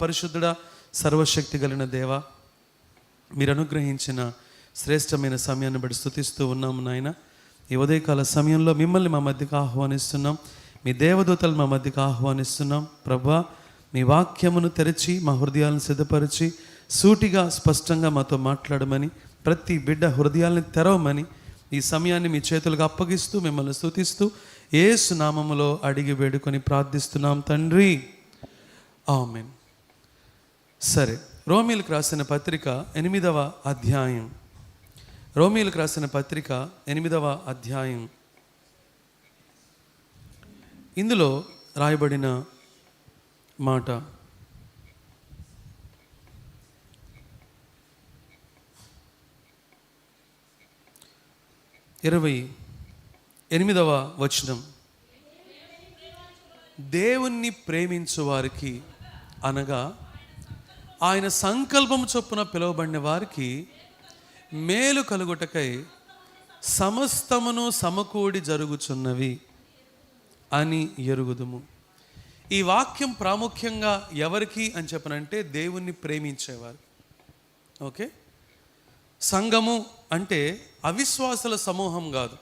పరిశుద్ధుడా, సర్వశక్తి కలిగిన దేవా, మీరు అనుగ్రహించిన శ్రేష్టమైన సమయాన్ని బట్టి స్తుతిస్తూ ఉన్నాము నాయన. ఈ ఉదయకాల సమయంలో మిమ్మల్ని మా మధ్యకు ఆహ్వానిస్తున్నాం, మీ దేవదూతలు మా మధ్యకు ఆహ్వానిస్తున్నాం. ప్రభా, మీ వాక్యమును తెరిచి మా హృదయాలను సిద్ధపరిచి సూటిగా స్పష్టంగా మాతో మాట్లాడమని, ప్రతి బిడ్డ హృదయాలను తెరవమని ఈ సమయాన్ని మీ చేతులకు అప్పగిస్తూ మిమ్మల్ని స్తుతిస్తూ యేసు నామములో అడిగి వేడుకొని ప్రార్థిస్తున్నాం తండ్రి, ఆమేన్. సరే, రోమీయులకు రాసిన పత్రిక 8వ అధ్యాయం. రోమీయులకు రాసిన పత్రిక 8వ అధ్యాయం. ఇందులో రాయబడిన మాట, ఇరవై 8వ వచనం, దేవుణ్ణి ప్రేమించు వారికి అనగా ఆయన సంకల్పం చొప్పున పిలువబడిన వారికి మేలు కలుగుటకై సమస్తమును సమకూడి జరుగుచున్నవి అని ఎరుగుదుము. ఈ వాక్యం ప్రాముఖ్యంగా ఎవరికి అని చెప్పనంటే దేవుణ్ణి ప్రేమించేవారు. ఓకే, సంఘము అంటే అవిశ్వాసుల సమూహం కాదు.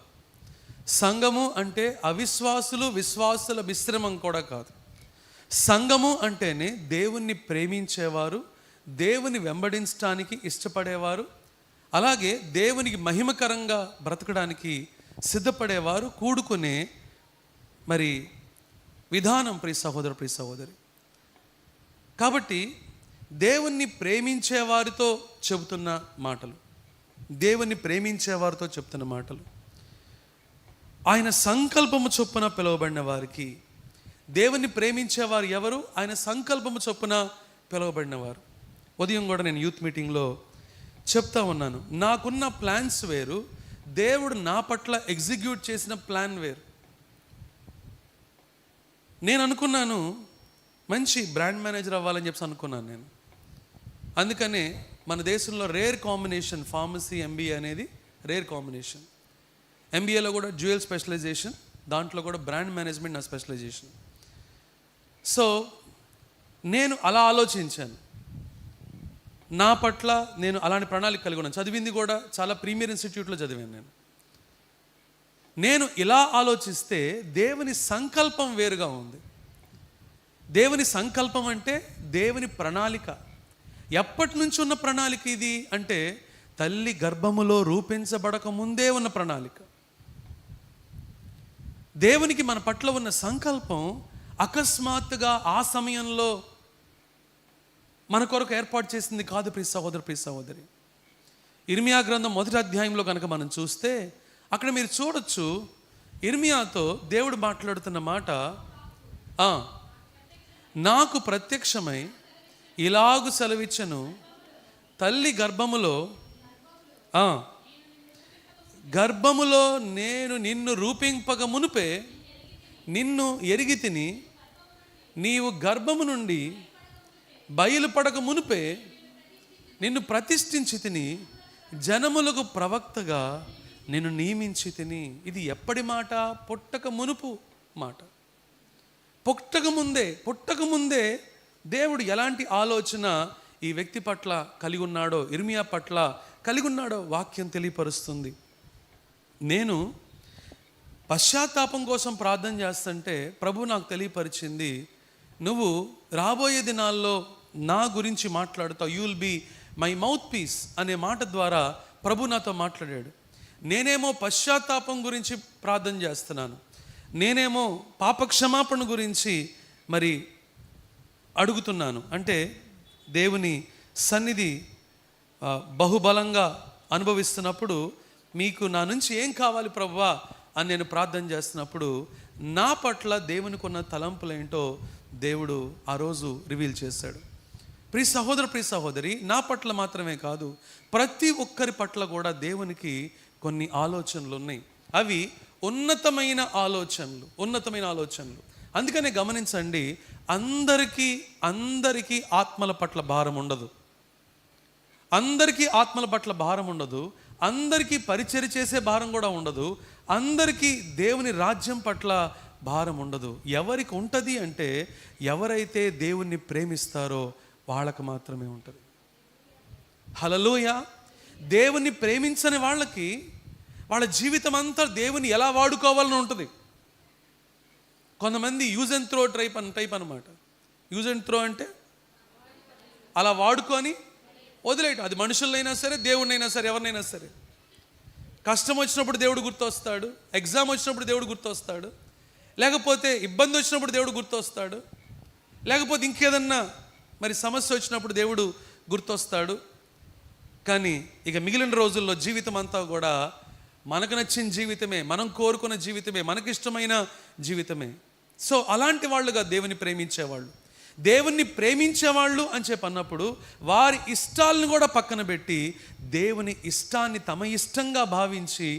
సంఘము అంటే అవిశ్వాసులు విశ్వాసుల మిశ్రమం కూడా కాదు. సంఘము అంటేనే దేవుణ్ణి ప్రేమించేవారు, దేవుని వెంబడించడానికి ఇష్టపడేవారు, అలాగే దేవునికి మహిమకరంగా బ్రతకడానికి సిద్ధపడేవారు కూడుకునే మరి విధానం. ప్రియ సహోదరు, ప్రియ సహోదరి, కాబట్టి దేవుణ్ణి ప్రేమించేవారితో చెబుతున్న మాటలు, దేవుణ్ణి ప్రేమించేవారితో చెప్తున్న మాటలు. ఆయన సంకల్పము చొప్పున పిలువబడిన వారికి, దేవుణ్ణి ప్రేమించేవారు ఎవరు? ఆయన సంకల్పము చొప్పున పిలువబడినవారు. ఉదయం కూడా నేను యూత్ మీటింగ్లో చెప్తా ఉన్నాను, నాకున్న ప్లాన్స్ వేరు, దేవుడు నా పట్ల ఎగ్జిక్యూట్ చేసిన ప్లాన్ వేరు. నేను అనుకున్నాను మంచి బ్రాండ్ మేనేజర్ అవ్వాలని చెప్పి అనుకున్నాను నేను. అందుకనే మన దేశంలో రేర్ కాంబినేషన్ ఫార్మసీ ఎంబీఏ అనేది రేర్ కాంబినేషన్. ఎంబీఏలో కూడా డ్యూయల్ స్పెషలైజేషన్, దాంట్లో కూడా బ్రాండ్ మేనేజ్మెంట్ నా స్పెషలైజేషన్. సో నేను అలా ఆలోచించాను, నా పట్ల నేను అలాంటి ప్రణాళిక కలిగి ఉన్నాను. చదివింది కూడా చాలా ప్రీమియర్ ఇన్స్టిట్యూట్లో చదివాను నేను ఇలా ఆలోచిస్తే దేవుని సంకల్పం వేరుగా ఉంది. దేవుని సంకల్పం అంటే దేవుని ప్రణాళిక. ఎప్పటి నుంచి ఉన్న ప్రణాళిక ఇది అంటే తల్లి గర్భములో రూపించబడక ముందే ఉన్న ప్రణాళిక. దేవునికి మన పట్ల ఉన్న సంకల్పం అకస్మాత్తుగా ఆ సమయంలో మన కొరకు ఏర్పాటు చేసింది కాదు. ప్రియ సహోదరు, ప్రియ సహోదరి, ఇర్మియా గ్రంథం 1వ అధ్యాయంలో కనుక మనం చూస్తే అక్కడ మీరు చూడొచ్చు, ఇర్మియాతో దేవుడు మాట్లాడుతున్న మాట, నాకు ప్రత్యక్షమై ఇలాగు సెలవిచ్చను, తల్లి గర్భములో నేను నిన్ను రూపింపక మునుపే నిన్ను ఎరిగి తిని, నీవు గర్భము నుండి బయలుపడక మునుపే నిన్ను ప్రతిష్ఠించి తిని, జనములకు ప్రవక్తగా నిన్ను నియమించి తిని. ఇది ఎప్పటి మాట? పుట్టక మునుపు మాట. పుట్టక ముందే దేవుడు ఎలాంటి ఆలోచన ఈ వ్యక్తి పట్ల కలిగి ఉన్నాడో, ఇర్మియా పట్ల కలిగి ఉన్నాడో వాక్యం తెలియపరుస్తుంది. నేను పశ్చాత్తాపం కోసం ప్రార్థన చేస్తుంటే ప్రభు నాకు తెలియపరిచింది, నువ్వు రాబోయే దినాల్లో నా గురించి మాట్లాడుతావు, you will be my mouthpiece అనే మాట ద్వారా ప్రభు నాతో మాట్లాడాడు. నేనేమో పశ్చాత్తాపం గురించి ప్రార్థన చేస్తున్నాను, నేనేమో పాపక్షమాపణ గురించి మరి అడుగుతున్నాను. అంటే దేవుని సన్నిధి బహుబలంగా అనుభవిస్తున్నప్పుడు మీకు నా నుంచి ఏం కావాలి ప్రభువా అని నేను ప్రార్థన చేస్తున్నప్పుడు నా పట్ల దేవునికి ఉన్న తలంపులు ఏంటో దేవుడు ఆ రోజు రివీల్ చేశాడు. ప్రియ సహోదరు, ప్రియ సహోదరి, నా పట్ల మాత్రమే కాదు, ప్రతి ఒక్కరి పట్ల కూడా దేవునికి కొన్ని ఆలోచనలు ఉన్నాయి. అవి ఉన్నతమైన ఆలోచనలు. అందుకనే గమనించండి, అందరికీ ఆత్మల పట్ల భారం ఉండదు. అందరికీ పరిచర్య చేసే భారం కూడా ఉండదు, అందరికీ దేవుని రాజ్యం పట్ల భారం ఉండదు. ఎవరికి ఉంటుంది అంటే ఎవరైతే దేవుణ్ణి ప్రేమిస్తారో వాళ్ళకు మాత్రమే ఉంటుంది. హల్లెలూయా. దేవుణ్ణి ప్రేమించని వాళ్ళకి వాళ్ళ జీవితం అంతా దేవుని ఎలా వాడుకోవాలని ఉంటుంది. కొంతమంది యూజ్ అండ్ త్రో టైప్ అనమాట. యూజ్ అండ్ త్రో అంటే అలా వాడుకొని వదిలేయటం. అది మనుషులైనా సరే, దేవుడినైనా సరే, ఎవరినైనా సరే. కష్టం వచ్చినప్పుడు దేవుడు గుర్తొస్తాడు, ఎగ్జామ్ వచ్చినప్పుడు దేవుడు గుర్తొస్తాడు, లేకపోతే ఇబ్బంది వచ్చినప్పుడు దేవుడు గుర్తొస్తాడు, లేకపోతే ఇంకేదన్నా మరి సమస్య వచ్చినప్పుడు దేవుడు గుర్తొస్తాడు. కానీ ఇక మిగిలిన రోజుల్లో జీవితం అంతా కూడా మనకు నచ్చిన జీవితమే, మనం కోరుకున్న జీవితమే, మనకిష్టమైన జీవితమే. సో అలాంటి వాళ్ళుగా దేవుని ప్రేమించేవాళ్ళు. దేవుణ్ణి ప్రేమించేవాళ్ళు అని చెప్పి అన్నప్పుడు వారి ఇష్టాలను కూడా పక్కన పెట్టి దేవుని ఇష్టాన్ని తమ ఇష్టంగా భావించి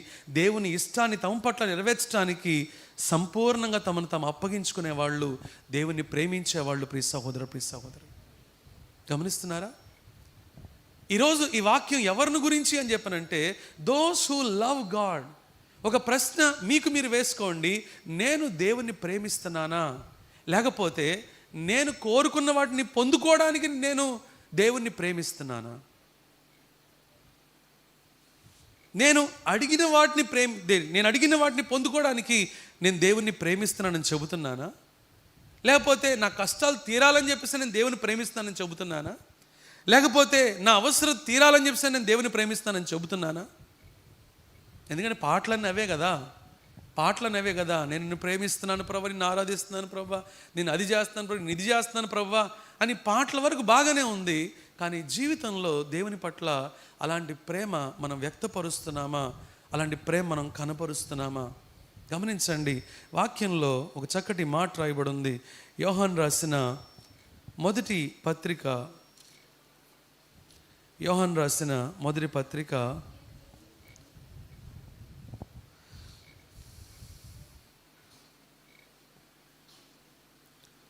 దేవుని ఇష్టాన్ని తమ పట్ల నెరవేర్చడానికి సంపూర్ణంగా తమను తాము అప్పగించుకునే వాళ్ళు దేవుణ్ణి ప్రేమించేవాళ్ళు. ప్రియ సహోదరు గమనిస్తున్నారా? ఈరోజు ఈ వాక్యం ఎవరిని గురించి అని చెప్పనంటే దోస్ హూ లవ్ గాడ్. ఒక ప్రశ్న మీకు మీరు వేసుకోండి, నేను దేవుణ్ణి ప్రేమిస్తున్నానా, లేకపోతే నేను కోరుకున్న వాటిని పొందుకోవడానికి నేను దేవుణ్ణి ప్రేమిస్తున్నానా? నేను అడిగిన వాటిని పొందుకోవడానికి నేను దేవుణ్ణి ప్రేమిస్తున్నానని చెబుతున్నానా, లేకపోతే నా కష్టాలు తీరాలని చెప్పేసి నేను దేవుని ప్రేమిస్తానని చెబుతున్నానా, లేకపోతే నా అవసరం తీరాలని చెప్పేసి నేను దేవుని ప్రేమిస్తానని చెబుతున్నానా? ఎందుకంటే పాటలన్నీ అవే కదా, నేను నిన్ను ప్రేమిస్తున్నాను ప్రభా, నిన్ను ఆరాధిస్తున్నాను ప్రభా, నేను అది చేస్తున్నాను ప్రభా, నేను ఇది చేస్తున్నాను ప్రభా అని పాటల వరకు బాగానే ఉంది. కానీ జీవితంలో దేవుని పట్ల అలాంటి ప్రేమ మనం వ్యక్తపరుస్తున్నామా, అలాంటి ప్రేమ మనం కనపరుస్తున్నామా? గమనించండి, వాక్యంలో ఒక చక్కటి మాట రాయబడి ఉంది. యోహాను రాసిన మొదటి పత్రిక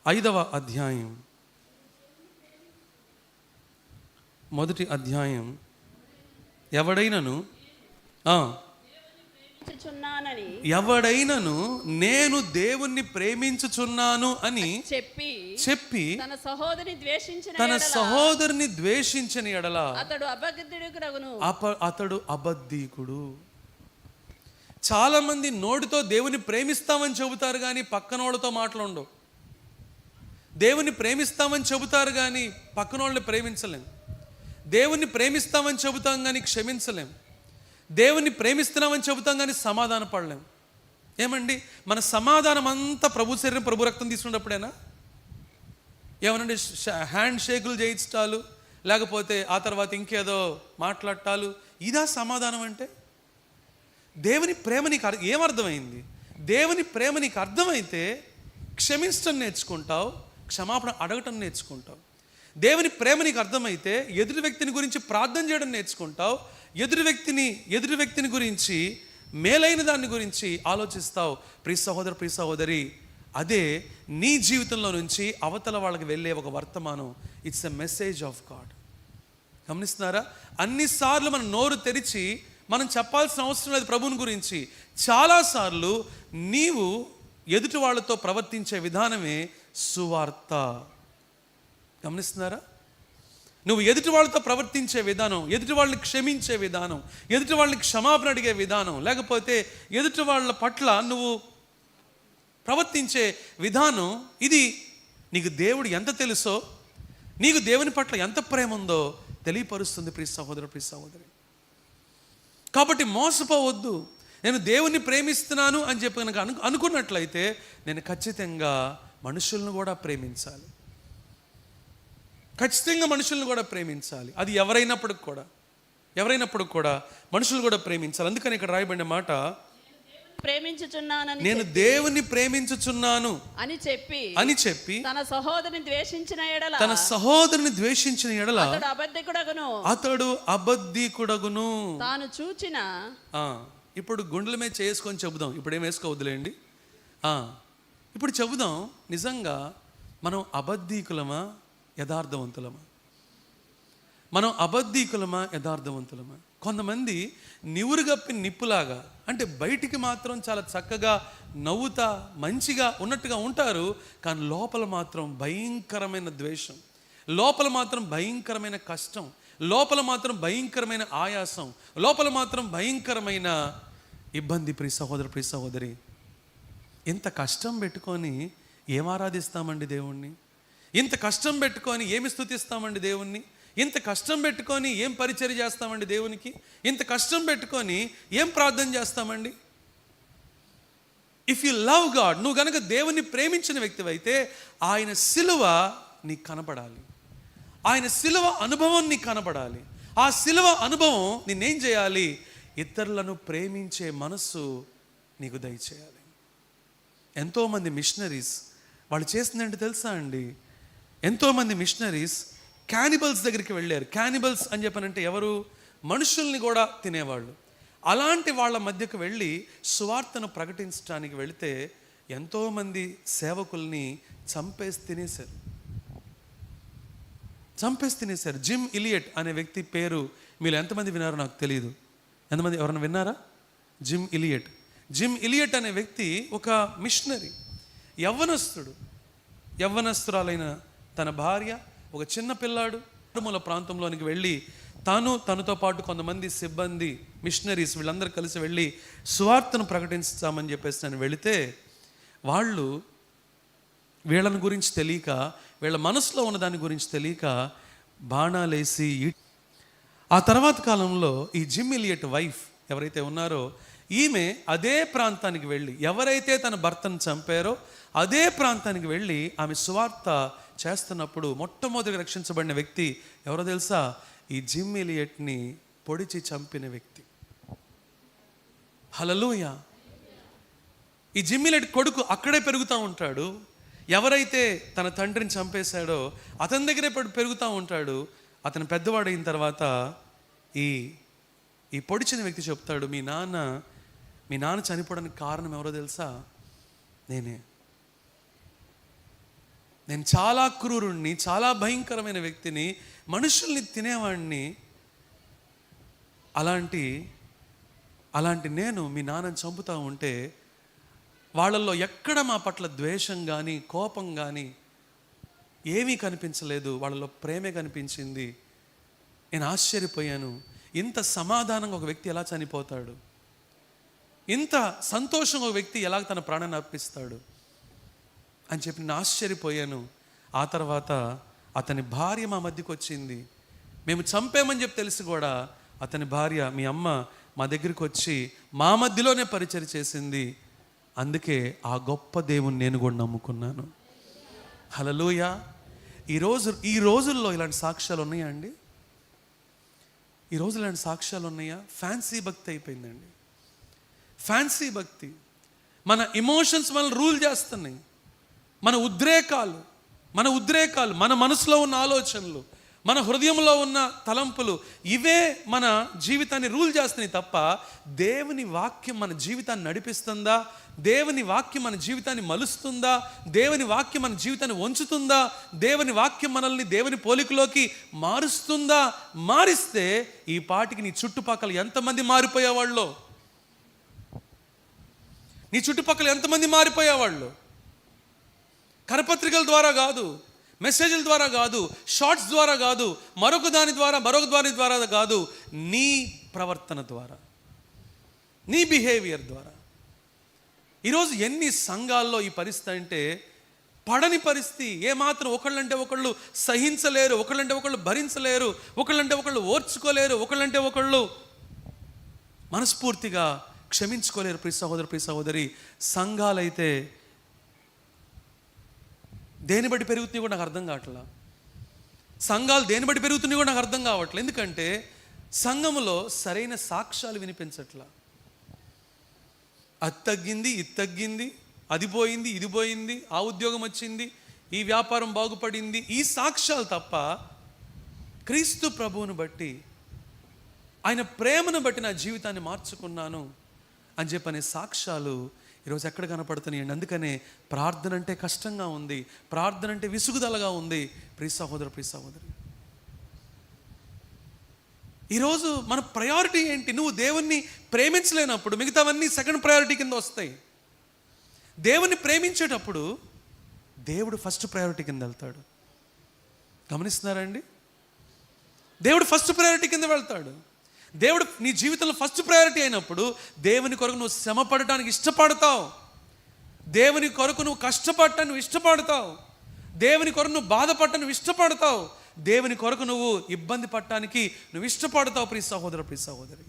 5వ అధ్యాయం, మొదటి అధ్యాయం. ఎవడైనను నేను దేవుణ్ణి ప్రేమించుచున్నాను అని చెప్పి తన సహోదరుని ద్వేషించిన ఎడల అతడు అబద్ధీకుడు. చాలా మంది నోటితో దేవుని ప్రేమిస్తామని చెబుతారు కానీ పక్కన వాళ్ళతో మాట్లాడవు. దేవుని ప్రేమిస్తామని చెబుతారు కానీ పక్కన వాళ్ళని ప్రేమించలేం. దేవుని ప్రేమిస్తామని చెబుతాం కానీ క్షమించలేం. దేవుని ప్రేమిస్తున్నామని చెబుతాం కానీ సమాధాన పడలేం. ఏమండి, మన సమాధానం అంతా ప్రభు శరీరం ప్రభు రక్తం తీసుకున్నప్పుడేనా? ఏమనండి, హ్యాండ్ షేకులు చేయించటాలు, లేకపోతే ఆ తర్వాత ఇంకేదో మాట్లాడటాలు, ఇదా సమాధానం అంటే? దేవుని ప్రేమ నీకు ఏమర్థమైంది? దేవుని ప్రేమ నీకు అర్థమైతే క్షమించడం నేర్చుకుంటావు, క్షమాపణ అడగటం నేర్చుకుంటావు. దేవుని ప్రేమ నీకు అర్థమైతే ఎదుటి వ్యక్తిని గురించి ప్రార్థన చేయడం నేర్చుకుంటావు, ఎదుటి వ్యక్తిని గురించి మేలైన దాని గురించి ఆలోచిస్తావు. ప్రియ సహోదరి, అదే నీ జీవితంలో నుంచి అవతల వాళ్ళకి వెళ్ళే ఒక వర్తమానం. It's a message of God. గమనిస్తున్నారా? అన్నిసార్లు మనం నోరు తెరిచి మనం చెప్పాల్సిన అవసరం లేదు ప్రభువుని గురించి. చాలాసార్లు నీవు ఎదుటి వాళ్ళతో ప్రవర్తించే విధానమే సువార్త. గమనిస్తున్నారా? నువ్వు ఎదుటి వాళ్ళతో ప్రవర్తించే విధానం, ఎదుటి వాళ్ళని క్షమించే విధానం, ఎదుటి వాళ్ళని క్షమాపణ అడిగే విధానం, లేకపోతే ఎదుటి వాళ్ళ పట్ల నువ్వు ప్రవర్తించే విధానం, ఇది నీకు దేవుడు ఎంత తెలుసో, నీకు దేవుని పట్ల ఎంత ప్రేమ ఉందో తెలియపరుస్తుంది. ప్రియ సహోదరి. కాబట్టి మోసపోవద్దు. నేను దేవుణ్ణి ప్రేమిస్తున్నాను అని చెప్పి కనుక అనుకున్నట్లయితే నేను ఖచ్చితంగా మనుషులను కూడా ప్రేమించాలి. అది ఎవరైనప్పటికి కూడా మనుషులు కూడా ప్రేమించాలి. అందుకని ఇక్కడ రాయబడిన మాట, నేను దేవుని ప్రేమించుచున్నాను అని చెప్పి తన సహోదరుని ద్వేషించిన ఎడల అతడు అబద్ధికుడగును. తాను చూచిన ఇప్పుడు గుండెల మీద చేసుకొని చెబుదాం. ఇప్పుడు ఏం వేసుకోవద్దులేండి. ఇప్పుడు చెబుదాం, నిజంగా మనం అబద్ధీకులమా యథార్థవంతులమా? కొంతమంది నివురుగప్పి నిప్పులాగా, అంటే బయటికి మాత్రం చాలా చక్కగా నవ్వుతా మంచిగా ఉన్నట్టుగా ఉంటారు, కానీ లోపల మాత్రం భయంకరమైన ద్వేషం, లోపల మాత్రం భయంకరమైన కష్టం, లోపల మాత్రం భయంకరమైన ఆయాసం, లోపల మాత్రం భయంకరమైన ఇబ్బంది. ప్రియ సహోదర, ప్రియ సహోదరి, ఇంత కష్టం పెట్టుకొని ఏం ఆరాధిస్తామండి దేవుణ్ణి? ఇంత కష్టం పెట్టుకొని ఏమి స్తుతిస్తామండి దేవుణ్ణి? ఇంత కష్టం పెట్టుకొని ఏం పరిచర్య చేస్తామండి దేవునికి? ఇంత కష్టం పెట్టుకొని ఏం ప్రార్థన చేస్తామండి? ఇఫ్ యు లవ్ గాడ్, నువ్వు కనుక దేవుని ప్రేమించిన వ్యక్తివైతే ఆయన సిలువ నీకు కనపడాలి, ఆయన సిలువ అనుభవం నీకు కనపడాలి. ఆ సిలువ అనుభవం నిన్నేం చేయాలి? ఇతరులను ప్రేమించే మనస్సు నీకు దయచేయాలి. ఎంతోమంది మిషనరీస్ వాళ్ళు చేసిందంటే తెలుసా అండి? ఎంతోమంది మిషనరీస్ క్యానిబల్స్ దగ్గరికి వెళ్ళారు. క్యానిబల్స్ అని చెప్పనంటే ఎవరు? మనుషుల్ని కూడా తినేవాళ్ళు. అలాంటి వాళ్ళ మధ్యకు వెళ్ళి సువార్తను ప్రకటించడానికి వెళితే ఎంతోమంది సేవకుల్ని చంపేసి తినేశారు. జిమ్ ఇలియట్ అనే వ్యక్తి పేరు మీరు ఎంతమంది విన్నారో నాకు తెలియదు. ఎంతమంది ఎవరైనా విన్నారా? జిమ్ ఇలియట్ అనే వ్యక్తి ఒక మిషనరీ, యవ్వనస్తురాలైన తన భార్య, ఒక చిన్న పిల్లాడు మారుమూల ప్రాంతంలోనికి వెళ్ళి తనతో పాటు కొంతమంది సిబ్బంది, మిషనరీస్ వీళ్ళందరూ కలిసి వెళ్ళి సువార్తను ప్రకటించామని చెప్పేసి నేను వెళితే వాళ్ళు వీళ్ళని గురించి తెలియక, వీళ్ళ మనసులో ఉన్న దాని గురించి తెలియక బాణాలేసి, ఆ తర్వాత కాలంలో ఈ జిమ్ ఇలియట్ వైఫ్ ఎవరైతే ఉన్నారో ఈమె అదే ప్రాంతానికి వెళ్ళి, ఎవరైతే తన భర్తను చంపారో అదే ప్రాంతానికి వెళ్ళి ఆమె సువార్త చేస్తున్నప్పుడు మొట్టమొదటి రక్షించబడిన వ్యక్తి ఎవరో తెలుసా? ఈ జిమ్ ఇలియట్ని పొడిచి చంపిన వ్యక్తి. హల్లెలూయా. ఈ జిమ్ ఇలియట్ కొడుకు అక్కడే పెరుగుతూ ఉంటాడు. ఎవరైతే తన తండ్రిని చంపేశాడో అతని దగ్గరే పెరుగుతూ ఉంటాడు. అతను పెద్దవాడైన తర్వాత ఈ పొడిచిన వ్యక్తి చెప్తాడు, మీ నాన్న చనిపోవడానికి కారణం ఎవరో తెలుసా? నేను చాలా క్రూరుణ్ణి, చాలా భయంకరమైన వ్యక్తిని, మనుషుల్ని తినేవాడిని. అలాంటి నేను మీ నాన్నని చంపుతూ ఉంటే వాళ్ళల్లో ఎక్కడ మా పట్ల ద్వేషం కానీ కోపం కానీ ఏమీ కనిపించలేదు, వాళ్ళలో ప్రేమే కనిపించింది. నేను ఆశ్చర్యపోయాను, ఇంత సమాధానంగా ఒక వ్యక్తి ఎలా చనిపోతాడు? ఇంత సంతోషంగా ఒక వ్యక్తి ఎలా తన ప్రాణాన్ని అర్పిస్తాడు అని చెప్పి నేను ఆశ్చర్యపోయాను. ఆ తర్వాత అతని భార్య మా మధ్యకు వచ్చింది. మేము చంపామని చెప్పి తెలిసి కూడా అతని భార్య, మీ అమ్మ మా దగ్గరికి వచ్చి మా మధ్యలోనే పరిచయం చేసింది. అందుకే ఆ గొప్ప దేవుని నేను కూడా నమ్ముకున్నాను. హల్లెలూయా. ఈ రోజుల్లో ఇలాంటి సాక్ష్యాలు ఉన్నాయా అండి? ఈ రోజు ఇలాంటి సాక్ష్యాలు ఉన్నాయా? ఫ్యాన్సీ భక్తి అయిపోయిందండి. ఫ్యాన్సీ భక్తి. మన ఎమోషన్స్ మనల్ని రూల్ చేస్తున్నాయి. మన ఉద్రేకాలు, మన మనసులో ఉన్న ఆలోచనలు, మన హృదయంలో ఉన్న తలంపులు, ఇవే మన జీవితాన్ని రూల్ చేస్తున్నాయి తప్ప దేవుని వాక్యం మన జీవితాన్ని నడిపిస్తుందా? దేవుని వాక్యం మన జీవితాన్ని మలుస్తుందా? దేవుని వాక్యం మన జీవితాన్ని వంచుతుందా? దేవుని వాక్యం మనల్ని దేవుని పోలికలోకి మారుస్తుందా? మారిస్తే ఈ పాటికి నీ చుట్టుపక్కల ఎంతమంది మారిపోయేవాళ్ళు? నీ చుట్టుపక్కల ఎంతమంది మారిపోయేవాళ్ళు? కరపత్రికల ద్వారా కాదు, మెసేజ్ల ద్వారా కాదు, షార్ట్స్ ద్వారా కాదు, మరొక దాని ద్వారా కాదు, నీ ప్రవర్తన ద్వారా, నీ బిహేవియర్ ద్వారా. ఈరోజు ఎన్ని సంఘాల్లో ఈ పరిస్థితి అంటే పడని పరిస్థితి. ఏమాత్రం ఒకళ్ళంటే ఒకళ్ళు సహించలేరు, ఒకళ్ళంటే ఒకళ్ళు భరించలేరు, ఒకళ్ళంటే ఒకళ్ళు ఓర్చుకోలేరు, ఒకళ్ళంటే ఒకళ్ళు మనస్ఫూర్తిగా క్షమించుకోలేరు. ప్రియ సహోదరు, ప్రియ సహోదరి, సంఘాలైతే దేని బట్టి పెరుగుతున్నాయి కూడా నాకు అర్థం కావట్లా. సంఘాలు దేని బట్టి పెరుగుతున్నాయి కూడా నాకు అర్థం కావట్లేదు. ఎందుకంటే సంఘములో సరైన సాక్ష్యాలు వినిపించట్లా. అది తగ్గింది, ఇది తగ్గింది, అది పోయింది, ఇది పోయింది, ఆ ఉద్యోగం వచ్చింది, ఈ వ్యాపారం బాగుపడింది, ఈ సాక్ష్యాలు తప్ప క్రీస్తు ప్రభువును బట్టి, ఆయన ప్రేమను బట్టి నా జీవితాన్ని మార్చుకున్నాను అని చెప్పనే సాక్ష్యాలు ఈరోజు ఎక్కడ కనపడుతున్నాయండి. అందుకనే ప్రార్థన అంటే కష్టంగా ఉంది, ప్రార్థన అంటే విసుగుదలగా ఉంది. ప్రియ సహోదరు, ప్రియ సహోదరి, ఈరోజు మన ప్రయారిటీ ఏంటి? నువ్వు దేవుణ్ణి ప్రేమించలేనప్పుడు మిగతావన్నీ సెకండ్ ప్రయారిటీ కింద వస్తాయి. దేవుణ్ణి ప్రేమించేటప్పుడు దేవుడు ఫస్ట్ ప్రయారిటీ కింద వెళ్తాడు. గమనిస్తున్నారండి? దేవుడు ఫస్ట్ ప్రయారిటీ కింద వెళ్తాడు. దేవుడు నీ జీవితంలో ఫస్ట్ ప్రయారిటీ అయినప్పుడు దేవుని కొరకు నువ్వు శ్రమ పడటానికి ఇష్టపడతావు. దేవుని కొరకు నువ్వు కష్టపడటానికి నువ్వు ఇష్టపడతావు. దేవుని కొరకు నువ్వు బాధపడటానికి నువ్వు ఇష్టపడతావు. దేవుని కొరకు నువ్వు ఇబ్బంది పడటానికి నువ్వు ఇష్టపడతావు. ప్రియ సహోదర, ప్రియ సహోదరి,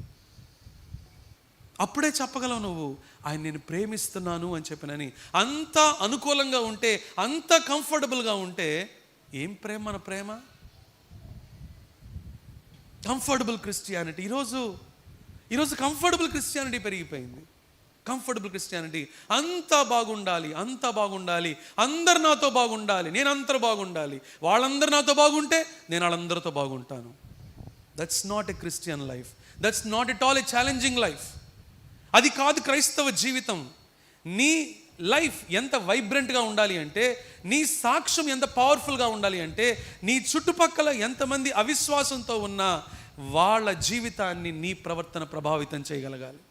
అప్పుడే చెప్పగలవు నువ్వు ఆయన నేను ప్రేమిస్తున్నాను అని చెప్పినని. అంత అనుకూలంగా ఉంటే, అంత కంఫర్టబుల్గా ఉంటే ఏం ప్రేమ మన ప్రేమ? Comfortable Christianity. ఈరోజు కంఫర్టబుల్ క్రిస్టియానిటీ పెరిగిపోయింది. Comfortable Christianity. అంతా బాగుండాలి, అంతా బాగుండాలి, అందరు నాతో బాగుండాలి, నేను అందరూ బాగుండాలి, వాళ్ళందరూ నాతో బాగుంటే నేను వాళ్ళందరితో బాగుంటాను. That's not a Christian life. That's not at all a challenging life. అది కాదు క్రైస్తవ జీవితం. నీ లైఫ్ ఎంత వైబ్రెంట్గా ఉండాలి అంటే, నీ సాక్ష్యం ఎంత పవర్ఫుల్గా ఉండాలి అంటే, నీ చుట్టుపక్కల ఎంతమంది అవిశ్వాసంతో ఉన్నా వాళ్ళ జీవితాన్ని నీ ప్రవర్తన ప్రభావితం చేయగలగాలి.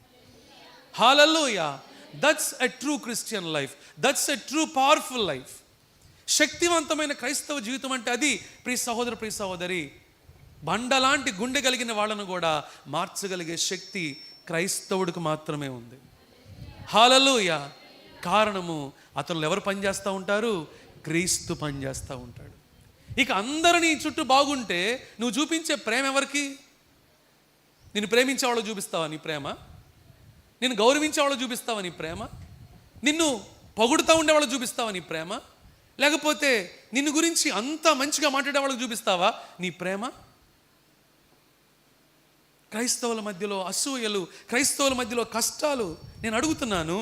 Hallelujah. That's a true Christian life. That's a true powerful life. శక్తివంతమైన క్రైస్తవ జీవితం అంటే అది. ప్రియ సహోదర, ప్రియ సహోదరి, బండలాంటి గుండె కలిగిన వాళ్ళను కూడా మార్చగలిగే శక్తి క్రైస్తవుడికి మాత్రమే ఉంది. హల్లెలూయా. కారణము అతను ఎవరు పనిచేస్తూ ఉంటారు? క్రీస్తు పనిచేస్తూ ఉంటాడు. ఇక అందరినీ చుట్టూ బాగుంటే నువ్వు చూపించే ప్రేమ ఎవరికి? నిన్ను ప్రేమించే వాళ్ళు చూపిస్తావా నీ ప్రేమ? నిన్ను గౌరవించే వాళ్ళు చూపిస్తావా నీ ప్రేమ? నిన్ను పొగుడుతూ ఉండే వాళ్ళు చూపిస్తావా నీ ప్రేమ? లేకపోతే నిన్ను గురించి అంత మంచిగా మాట్లాడే వాళ్ళకి చూపిస్తావా నీ ప్రేమ? క్రైస్తవుల మధ్యలో అసూయలు, క్రైస్తవుల మధ్యలో కష్టాలు. నేను అడుగుతున్నాను,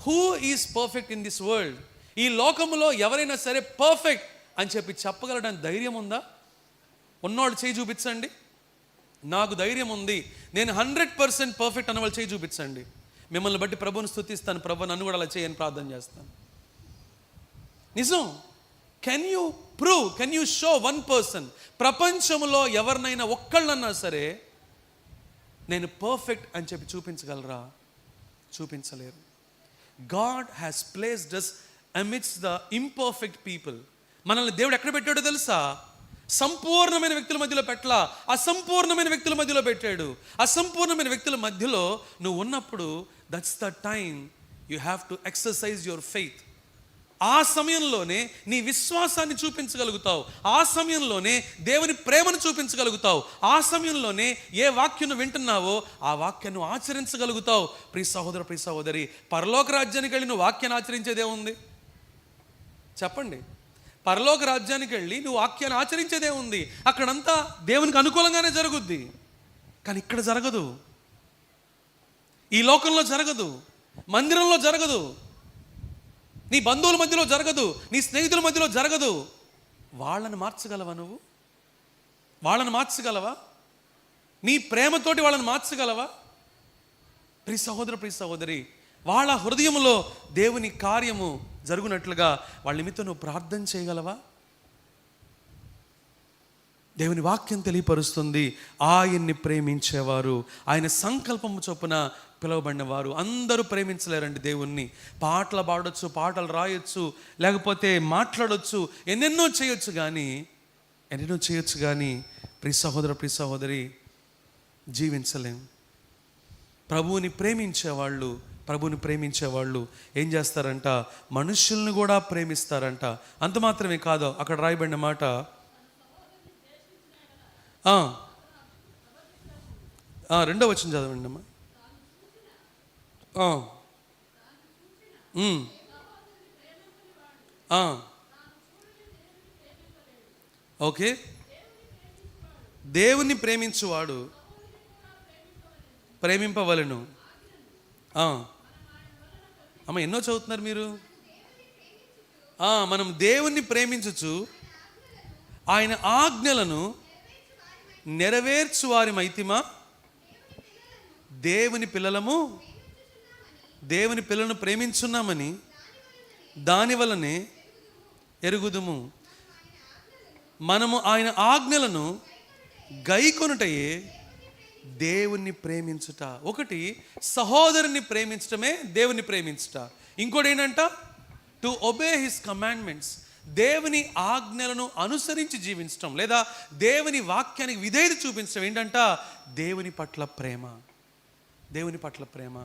who is perfect in this world? ఈ లోకంలో ఎవరైనా సరే పర్ఫెక్ట్ అని చెప్పి చెప్పగలడానికి ధైర్యం ఉందా? ఉన్నవాళ్ళు చేయి చూపించండి. నాకు ధైర్యం ఉంది, నేను 100% పర్ఫెక్ట్ అన్న వాళ్ళు చేయి చూపించండి. మిమ్మల్ని బట్టి ప్రభువుని స్తుతిస్తాను. ప్రభు నన్ను కూడా అలా చేయని ప్రార్థన చేస్తాను. నిజం. Can you prove, can you show 1%? ప్రపంచంలో ఎవరినైనా ఒక్కళ్ళన్నా సరే నేను పర్ఫెక్ట్ అని చెప్పి చూపించగలరా? చూపించలేరు. God has placed us amidst the imperfect people. మనల్ని దేవుడు ఎక్కడ పెట్టాడో తెలుసా? సంపూర్ణమైన వ్యక్తుల మధ్యలో పెట్టలా, అసంపూర్ణమైన వ్యక్తుల మధ్యలో పెట్టాడు. అసంపూర్ణమైన వ్యక్తుల మధ్యలో నువ్వు ఉన్నప్పుడు that's the time you have to exercise your faith. ఆ సమయంలోనే నీ విశ్వాసాన్ని చూపించగలుగుతావు. ఆ సమయంలోనే దేవుని ప్రేమను చూపించగలుగుతావు. ఆ సమయంలోనే ఏ వాక్యం వింటున్నావో ఆ వాక్యాన్ని ఆచరించగలుగుతావు. ప్రియ సహోదర, ప్రియ సహోదరి, పరలోక రాజ్యానికి వెళ్ళి నువ్వు వాక్యాన్ని ఆచరించేదే ఉంది? చెప్పండి. పరలోక రాజ్యానికి వెళ్ళి నువ్వు వాక్యాన్ని ఆచరించేదే ఉంది? అక్కడంతా దేవునికి అనుకూలంగానే జరుగుద్ది. కానీ ఇక్కడ జరగదు. ఈ లోకంలో జరగదు. మందిరంలో జరగదు. నీ బంధువుల మధ్యలో జరగదు. నీ స్నేహితుల మధ్యలో జరగదు. వాళ్ళని మార్చగలవా నువ్వు? వాళ్ళని మార్చగలవా? నీ ప్రేమతోటి వాళ్ళని మార్చగలవా? ప్రియ సహోదర, ప్రియ సహోదరి, వాళ్ళ హృదయంలో దేవుని కార్యము జరుగునట్లుగా వాళ్ళ నిమిత్తం నువ్వు ప్రార్థన చేయగలవా? దేవుని వాక్యం తెలియపరుస్తుంది, ఆయన్ని ప్రేమించేవారు, ఆయన సంకల్పము చొప్పున పిలువబడిన వారు. అందరూ ప్రేమించలేరండి దేవుణ్ణి. పాటలు పాడొచ్చు, పాటలు రాయొచ్చు, లేకపోతే మాట్లాడొచ్చు, ఎన్నెన్నో చేయొచ్చు కానీ ప్రియ సహోదర, ప్రియ సహోదరి, జీవించలేం. ప్రభువుని ప్రేమించేవాళ్ళు ఏం చేస్తారంట? మనుషుల్ని కూడా ప్రేమిస్తారంట. అంత మాత్రమే కాదు, అక్కడ రాయబడిన మాట, రెండో వచనం చదవండి అమ్మా. ఓకే. దేవుని ప్రేమించువాడు ప్రేమింపవలెను. అమ్మ ఎన్నో చదువుతున్నారు మీరు. మనం దేవుణ్ణి ప్రేమించుచు ఆయన ఆజ్ఞలను నెరవేర్చు వారి మైతిమా. దేవుని పిల్లలను ప్రేమించున్నామని దానివలనే ఎరుగుదుము. మనము ఆయన ఆజ్ఞలను గైకొనుటయే దేవుణ్ణి ప్రేమించుట. ఒకటి సహోదరుని ప్రేమించటమే దేవుని ప్రేమించుట. ఇంకోటి ఏంటంట, టు ఒబే హిస్ కమాండ్మెంట్స్, దేవుని ఆజ్ఞలను అనుసరించి జీవించటం లేదా దేవుని వాక్యానికి విధేయత చూపించడం ఏంటంట దేవుని పట్ల ప్రేమ. దేవుని పట్ల ప్రేమ.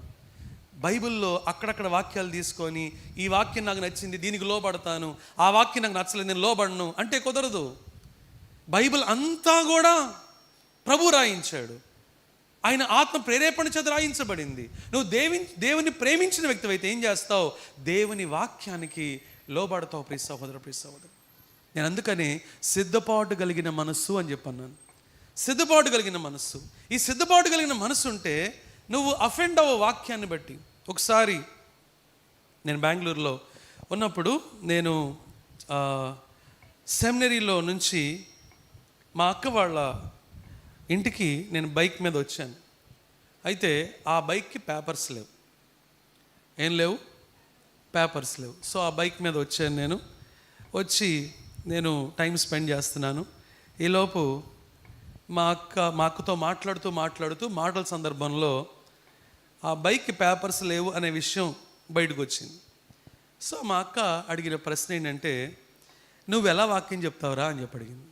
బైబిల్లో అక్కడక్కడ వాక్యాలు తీసుకొని ఈ వాక్యం నాకు నచ్చింది దీనికి లోబడతాను, ఆ వాక్యం నాకు నచ్చలేదు నేను లోబడను అంటే కుదరదు. బైబిల్ అంతా కూడా ప్రభు రాయించాడు, ఆయన ఆత్మ ప్రేరేపణ చేత రాయించబడింది. నువ్వు దేవుని ప్రేమించిన వ్యక్తి అయితే ఏం చేస్తావు? దేవుని వాక్యానికి లోబడతావు. ప్రియ సహోదర, ప్రియ సహోదరు, నేను అందుకని సిద్ధపాటు కలిగిన మనస్సు అని చెప్పన్నాను. సిద్ధపాటు కలిగిన మనస్సు. ఈ సిద్ధపాటు కలిగిన మనస్సు ఉంటే నువ్వు అఫెండ్ అవ్వ వాక్యాన్ని బట్టి. ఒకసారి నేను బెంగళూరులో ఉన్నప్పుడు నేను సెమినరీలో నుంచి మా అక్క వాళ్ళ ఇంటికి నేను బైక్ మీద వచ్చాను. అయితే ఆ బైక్కి పేపర్స్ లేవు. ఏం లేవు? పేపర్స్ లేవు. సో ఆ బైక్ మీద వచ్చాను. నేను వచ్చి నేను టైం స్పెండ్ చేస్తున్నాను. ఈలోపు మా అక్కతో మాట్లాడుతూ మాటల సందర్భంలో ఆ బైక్కి పేపర్స్ లేవు అనే విషయం బయటకు వచ్చింది. సో మా అక్క అడిగిన ప్రశ్న ఏంటంటే, నువ్వు ఎలా వాక్యం చెప్తావురా అని చెప్పి అడిగింది.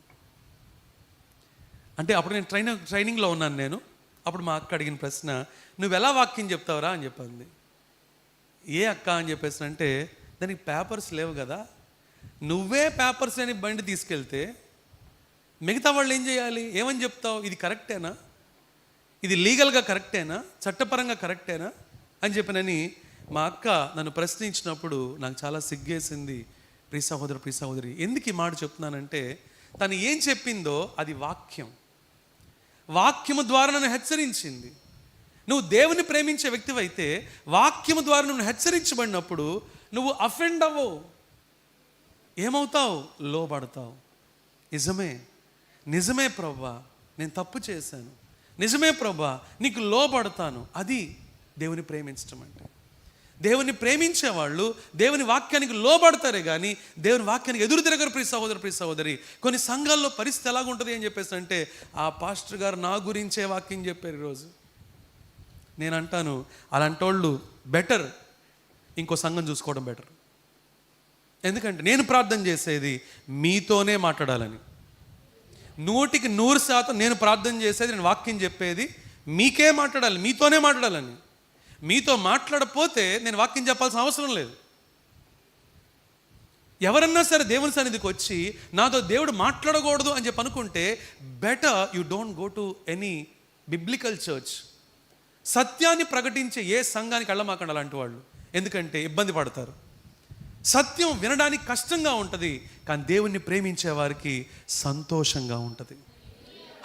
అంటే అప్పుడు నేను ట్రైనింగ్లో ఉన్నాను నేను. అప్పుడు మా అక్క అడిగిన ప్రశ్న, నువ్వు ఎలా వాక్యం చెప్తావురా అని చెప్పింది. ఏ అక్క అని చెప్పేసి అంటే, దానికి పేపర్స్ లేవు కదా, నువ్వే పేపర్స్ లేని బండి తీసుకెళ్తే మిగతా వాళ్ళు ఏం చేయాలి? ఏమని చెప్తావు? ఇది కరెక్టేనా? ఇది లీగల్గా కరెక్టేనా? చట్టపరంగా కరెక్టేనా అని చెప్పినని మా అక్క నన్ను ప్రశ్నించినప్పుడు నాకు చాలా సిగ్గేసింది. ప్రియ సహోదరి, ఎందుకు ఈ మాట చెప్తున్నానంటే, తను ఏం చెప్పిందో అది వాక్యము ద్వారా నన్ను హెచ్చరించింది. నువ్వు దేవుని ప్రేమించే వ్యక్తివైతే వాక్యము ద్వారా నువ్వు హెచ్చరించబడినప్పుడు నువ్వు అఫెండ్ అవ్వవు. ఏమవుతావు? లోబడతావు. నిజమే ప్రభువా, నేను తప్పు చేశాను, నిజమే ప్రభువా, నీకు లోబడతాను. అది దేవుని ప్రేమించడం అంటే. దేవుని ప్రేమించే వాళ్ళు దేవుని వాక్యానికి లోబడతారే కానీ దేవుని వాక్యానికి ఎదురు తిరగరు. ప్రియ సహోదరి, కొన్ని సంఘాల్లో పరిస్థితి ఎలాగుంటుంది అని చెప్పేసి అంటే, ఆ పాస్టర్ గారు నా గురించే వాక్యం చెప్పారు ఈరోజు. నేను అంటాను, అలాంటి వాళ్ళు బెటర్ ఇంకో సంఘం చూసుకోవడం బెటర్. ఎందుకంటే నేను ప్రార్థన చేసేది మీతోనే మాట్లాడాలని. 100% నేను ప్రార్థన చేసేది, నేను వాక్యం చెప్పేది మీకే మాట్లాడాలి, మీతోనే మాట్లాడాలని. మీతో మాట్లాడపోతే నేను వాక్యం చెప్పాల్సిన అవసరం లేదు. ఎవరన్నా సరే దేవుని సన్నిధికి వచ్చి నాతో దేవుడు మాట్లాడకూడదు అని చెప్పి అనుకుంటే better you don't go to any biblical church. సత్యాన్ని ప్రకటించే ఏ సంఘానికి వెళ్ళమాకండి అలాంటి వాళ్ళు. ఎందుకంటే ఇబ్బంది పడతారు. సత్యం వినడానికి కష్టంగా ఉంటుంది, కానీ దేవుణ్ణి ప్రేమించే వారికి సంతోషంగా ఉంటుంది.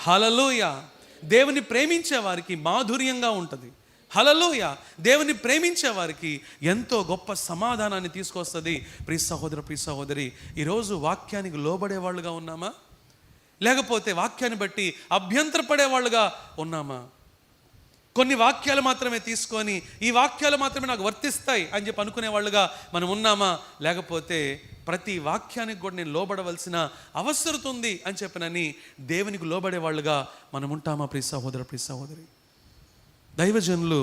హల్లెలూయా. దేవుని ప్రేమించే వారికి మాధుర్యంగా ఉంటుంది. హల్లెలూయా. దేవుని ప్రేమించే వారికి ఎంతో గొప్ప సమాధానాన్ని తీసుకొస్తుంది. ప్రియ సహోదరి, ఈరోజు వాక్యానికి లోబడే వాళ్ళుగా ఉన్నామా, లేకపోతే వాక్యాన్ని బట్టి అభ్యంతరపడే వాళ్ళుగా ఉన్నామా? కొన్ని వాక్యాలు మాత్రమే తీసుకొని ఈ వాక్యాలు మాత్రమే నాకు వర్తిస్తాయి అని చెప్పి అనుకునే వాళ్ళుగా మనం ఉన్నామా, లేకపోతే ప్రతి వాక్యానికి కూడా నేను లోబడవలసిన అవసరం ఉంది అని చెప్పినని దేవునికి లోబడే వాళ్ళుగా మనం ఉంటామా? ప్రియ సహోదరి, దైవజనులు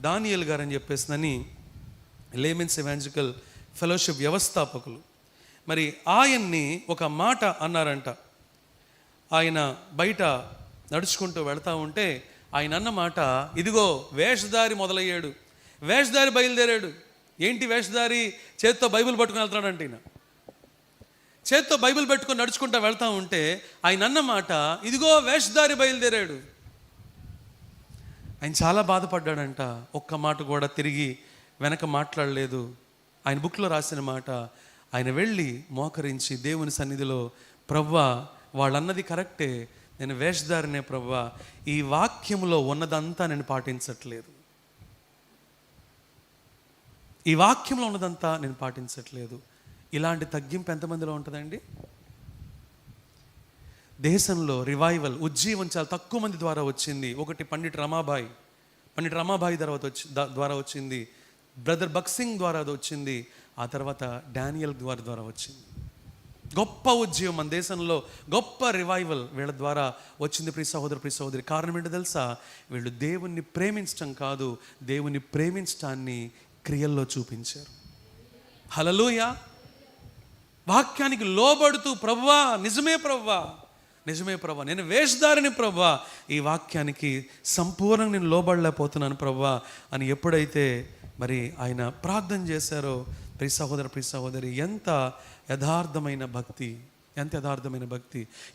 దానియేల్ గారు అని చెప్పేసినని లేమెన్స్ ఎవాంజలికల్ ఫెలోషిప్ వ్యవస్థాపకులు, మరి ఆయన్ని ఒక మాట అన్నారంట. ఆయన బయట నడుచుకుంటూ వెళ్తూ ఉంటే ఆయన అన్న మాట, ఇదిగో వేషధారి మొదలయ్యాడు, వేషధారి బయలుదేరాడు. ఏంటి వేషధారి? చేత్తో బైబిల్ పట్టుకుని వెళ్తున్నాడంట. ఈయన చేత్తో బైబిల్ పెట్టుకొని నడుచుకుంటూ వెళ్తూ ఉంటే ఆయన అన్న మాట, ఇదిగో వేషధారి బయలుదేరాడు. ఆయన చాలా బాధపడ్డాడంట. ఒక్క మాట కూడా తిరిగి వెనక మాట్లాడలేదు. ఆయన బుక్లో రాసిన మాట, ఆయన వెళ్ళి మోకరించి దేవుని సన్నిధిలో, ప్రభువా వాళ్ళన్నది కరెక్టే, నేను వేషధారినే ప్రభువా, ఈ వాక్యంలో ఉన్నదంతా నేను పాటించట్లేదు, ఈ వాక్యంలో ఉన్నదంతా నేను పాటించట్లేదు. ఇలాంటి తగ్గింపు ఎంతమందిలో ఉంటుందండి? దేశంలో రివైవల్, ఉజ్జీవం చాలా తక్కువ మంది ద్వారా వచ్చింది. ఒకటి పండిట్ రమాబాయి ద్వారా వచ్చింది, బ్రదర్ బక్సింగ్ ద్వారా అది వచ్చింది, ఆ తర్వాత డానియల్ ద్వారా వచ్చింది. గొప్ప ఉద్యమం మన దేశంలో, గొప్ప రివైవల్ వీళ్ళ ద్వారా వచ్చింది. ప్రియ సహోదరి, కారణం ఏంటో తెలుసా? వీళ్ళు దేవుణ్ణి ప్రేమించటం కాదు, దేవుణ్ణి ప్రేమించటాన్ని క్రియల్లో చూపించారు. హల్లెలూయా. వాక్యానికి లోబడుతూ, ప్రభువా నిజమే ప్రభువా, నేను వేషధారిని ప్రభువా, ఈ వాక్యానికి సంపూర్ణంగా నేను లోబడలేకపోతున్నాను ప్రభువా అని ఎప్పుడైతే మరి ఆయన ప్రార్థన చేశారో, ప్రియ సహోదరి, ఎంత యథార్థమైన భక్తి,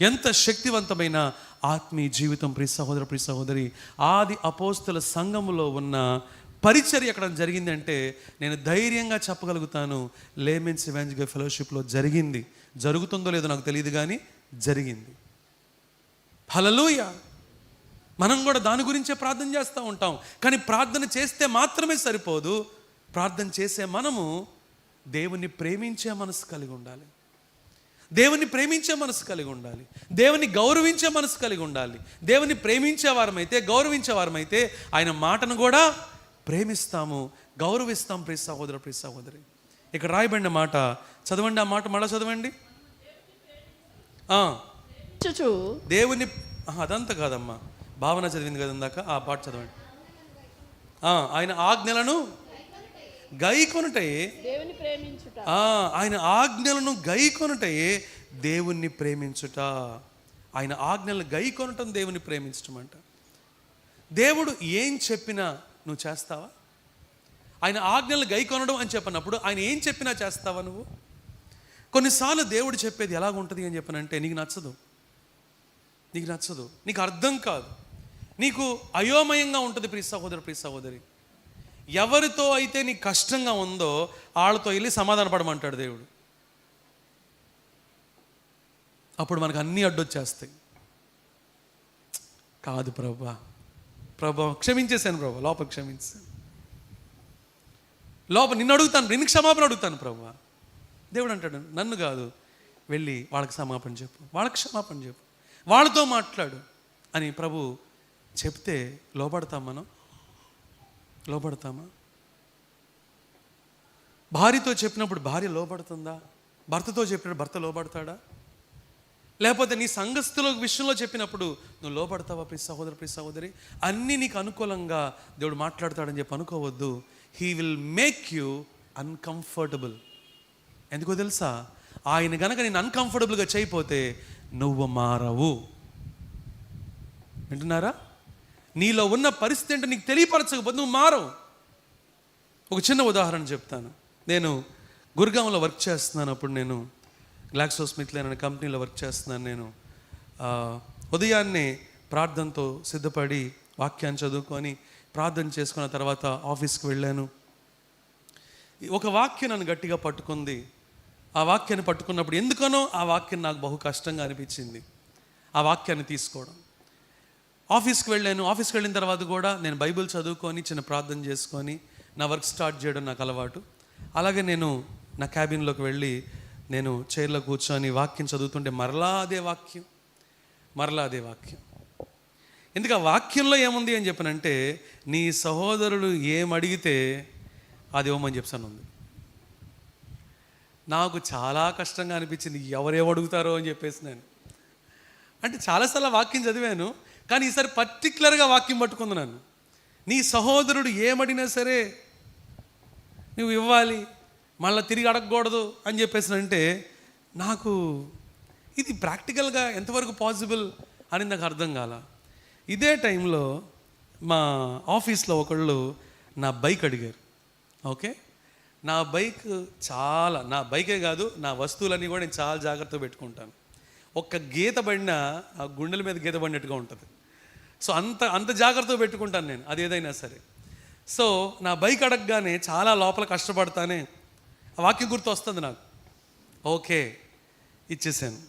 ఎంత శక్తివంతమైన ఆత్మీయ జీవితం. ప్రియ సహోదరి, ఆది అపోస్తల సంఘములో ఉన్న పరిచర్య ఎక్కడ జరిగిందంటే నేను ధైర్యంగా చెప్పగలుగుతాను, లేమెన్స్ ఎవాంజలికల్ ఫెలోషిప్లో జరిగింది. జరుగుతుందో లేదో నాకు తెలియదు, కానీ జరిగింది. హల్లెలూయా. మనం కూడా దాని గురించే ప్రార్థన చేస్తూ ఉంటాం. కానీ ప్రార్థన చేస్తే మాత్రమే సరిపోదు. ప్రార్థన చేసే మనము దేవుణ్ణి ప్రేమించే మనసు కలిగి ఉండాలి, దేవుణ్ణి ప్రేమించే మనసు కలిగి ఉండాలి, దేవుని గౌరవించే మనసు కలిగి ఉండాలి. దేవుని ప్రేమించే వారమైతే, గౌరవించే వారమైతే ఆయన మాటను కూడా ప్రేమిస్తాము, గౌరవిస్తాం. ప్రియ సహోదరి, ఇక్కడ రాయబడిన మాట చదవండి. ఆ మాట మళ్ళీ చదవండి. దేవుని అదంతా కాదమ్మా, భావన చదివింది కదా ఇందాక, ఆ పాట చదవండి. ఆయన ఆజ్ఞలను గైకొనుటయే ఆయన ఆజ్ఞలను గైకొనుటయే దేవుణ్ణి ప్రేమించుట. ఆయన ఆజ్ఞలను గైకొనటం దేవుని ప్రేమించటం అంట. దేవుడు ఏం చెప్పినా నువ్వు చేస్తావా? ఆయన ఆజ్ఞలు గైకొనడం అని చెప్పినప్పుడు ఆయన ఏం చెప్పినా చేస్తావా నువ్వు? కొన్నిసార్లు దేవుడు చెప్పేది ఎలాగుంటుంది అని చెప్పనంటే నీకు నచ్చదు, నీకు అర్థం కాదు, నీకు అయోమయంగా ఉంటుంది. ప్రియ సహోదరి, ఎవరితో అయితే నీకు కష్టంగా ఉందో వాళ్ళతో వెళ్ళి సమాధాన పడమంటాడు దేవుడు. అప్పుడు మనకు అన్నీ అడ్డొచ్చేస్తాయి. కాదు ప్రభా క్షమించేశాను ప్రభా, లోపల క్షమించాను, లోపల నిన్ను అడుగుతాను, నిన్ను క్షమాపణ అడుగుతాను ప్రభా. దేవుడు అంటాడు నన్ను కాదు, వెళ్ళి వాళ్ళకి క్షమాపణ చెప్పు, వాళ్ళతో మాట్లాడు అని ప్రభు చెప్తే లోబడతామా? భార్యతో చెప్పినప్పుడు భార్య లోబడుతుందా? భర్తతో చెప్పినప్పుడు భర్త లోబడతాడా? లేకపోతే నీ సంఘస్థుల విషయంలో చెప్పినప్పుడు నువ్వు లోబడతావా? ప్రియ సహోదరి, అన్నీ నీకు అనుకూలంగా దేవుడు మాట్లాడతాడని చెప్పి అనుకోవద్దు. He will make you uncomfortable. ఎందుకో తెలుసా? ఆయన గనక నేను అన్కంఫర్టబుల్గా చేయకపోతే నువ్వు మారవు. వింటున్నారా? నీలో ఉన్న పరిస్థితి అంటే నీకు తెలియపరచకపోతే నువ్వు మారవు. ఒక చిన్న ఉదాహరణ చెప్తాను. నేను గుర్గాంలో వర్క్ చేస్తున్నాను. అప్పుడు నేను గ్లాక్సోస్మిత్లైన్ అనే కంపెనీలో వర్క్ చేస్తున్నాను. నేను ఉదయాన్నే ప్రార్థనతో సిద్ధపడి వాక్యాన్ని చదువుకొని ప్రార్థన చేసుకున్న తర్వాత ఆఫీస్కి వెళ్ళాను. ఒక వాక్యం నన్ను గట్టిగా పట్టుకుంది. ఆ వాక్యాన్ని పట్టుకున్నప్పుడు ఎందుకనో ఆ వాక్యం నాకు బహు కష్టంగా అనిపించింది, ఆ వాక్యాన్ని తీసుకోవడం. ఆఫీస్కి వెళ్ళాను. ఆఫీస్కి వెళ్ళిన తర్వాత కూడా నేను బైబిల్ చదువుకొని చిన్న ప్రార్థన చేసుకొని నా వర్క్ స్టార్ట్ చేయడం నాకు అలవాటు. అలాగే నేను నా క్యాబిన్లోకి వెళ్ళి నేను చైర్లో కూర్చొని వాక్యం చదువుతుంటే మరలా అదే వాక్యం. ఎందుకు ఆ వాక్యంలో ఏముంది అని చెప్పనంటే, నీ సహోదరుడు ఏమడిగితే అది ఇవ్వమని చెప్తాను ఉంది. నాకు చాలా కష్టంగా అనిపించింది, ఎవరేం అడుగుతారో అని చెప్పేసి నేను అంటే చాలాసార్లు వాక్యం చదివాను, కానీ ఈసారి పర్టికులర్గా వాక్యం పట్టుకుంది నన్ను. నీ సహోదరుడు ఏమడినా సరే నువ్వు ఇవ్వాలి, మళ్ళీ తిరిగి అడగకూడదు అని చెప్పేసి అంటే నాకు ఇది ప్రాక్టికల్గా ఎంతవరకు పాసిబుల్ అని నాకు అర్థం కాల. ఇదే టైంలో మా ఆఫీస్లో ఒకళ్ళు నా బైక్ అడిగారు. ఓకే, నా బైకే కాదు, నా వస్తువులన్నీ కూడా నేను చాలా జాగ్రత్తగా పెట్టుకుంటాను. ఒక్క గీత పడినా ఆ గుండెల మీద గీత పడినట్టుగా ఉంటుంది. సో అంత జాగ్రత్తగా పెట్టుకుంటాను నేను అది ఏదైనా సరే. సో నా బైక్ అడగగానే చాలా లోపల కష్టపడతానే ఆ వాక్యం గుర్తు వస్తుంది నాకు. ఓకే, ఇచ్చేసాను.